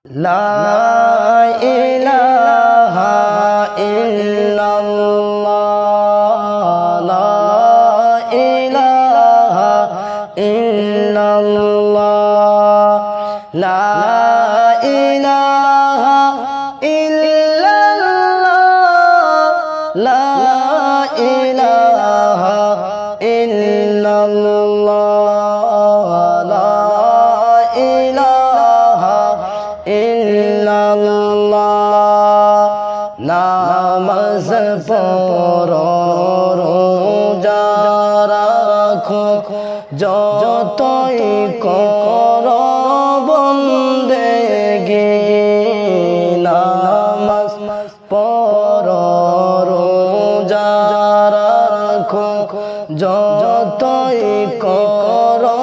لا إله إلا الله لا إله إلا الله لا إله إلا الله لا إله إلا الله لا إله ইল্লাল্লাহ নামাজ পড়ো রোজা রাখো যতই করো বন্দেগি নামাজ পড়ো রোজা রাখো যতই করো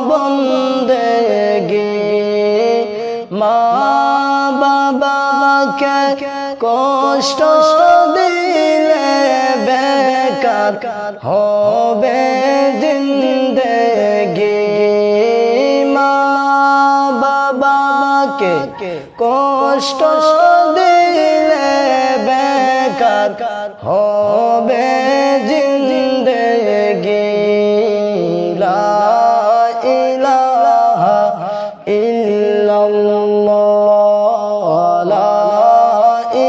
বন্দেগি মা বাবাকে কষ্ট দিলে বেকার হবে জিন্দেগি মা বাবাকে কষ্ট দিলে বেকার হবে জিন্দেগি লা ইলাহা ইল্লাল্লাহ লা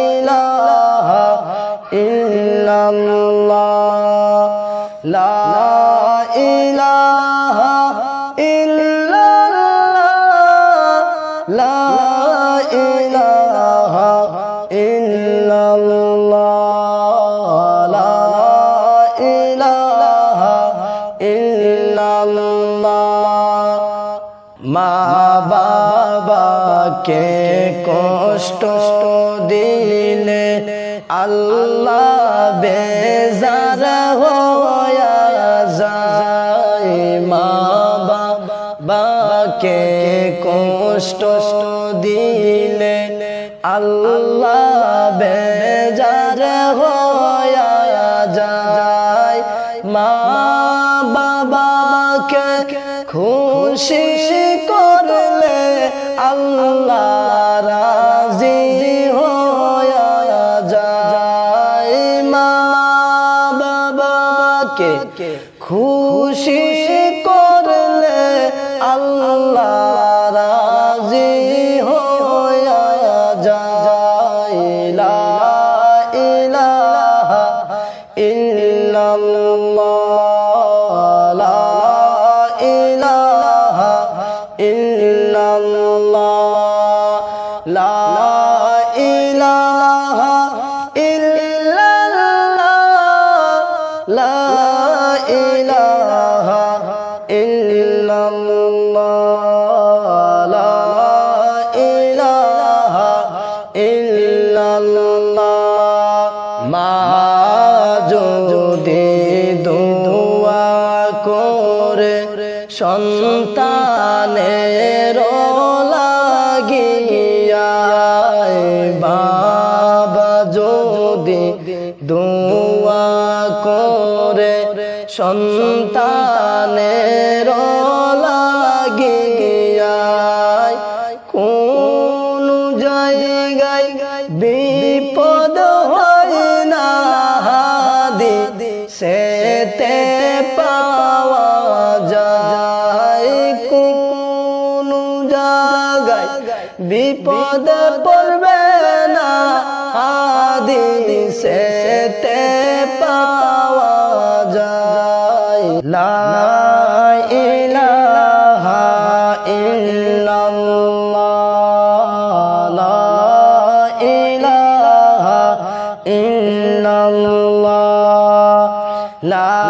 ইলাহা ইল্লাল্লাহ লা ইলাহা ইল্লাল্লাহ লা ইলাহা ইল্লাল্লাহ লা ইলাহা ইল্লাল্লাহ মা বাবাকে কষ্ট দিলে আল্লাহ বেজার হয়ে যায় মা বাবাকে কষ্ট দিলে আল্লাহ বেজার হয়ে যায় মা বাবাকে খুশি করলে আল্লাহ রাজি হয়ে যায় মা বাবাকে খুশি করলে আল্লাহ রাজি হয়ে যায় লা ইলাহা ইল্লাল্লাহ লা ইলাহা ইল্লাল্লাহ লা ইলাহা ইল্লাল্লাহ লা ইলাহা ইল্লাল্লাহ লা ইলাহা ইল্লাল্লাহ মা যদি দোয়া করে সন্তানের লাগিয়া বাবা যদি দোয়া করে সন্তানের লাগিয়া কোন জায়গায় বিপদ হয় না সেতে পাওয়া যায় কোন জায়গায় বিপদ পড়বে না সেতে পাওয়া যায় লা ইলাহা ইল্লাল্লাহ লা ইলাহা ইল্লাল্লাহ লা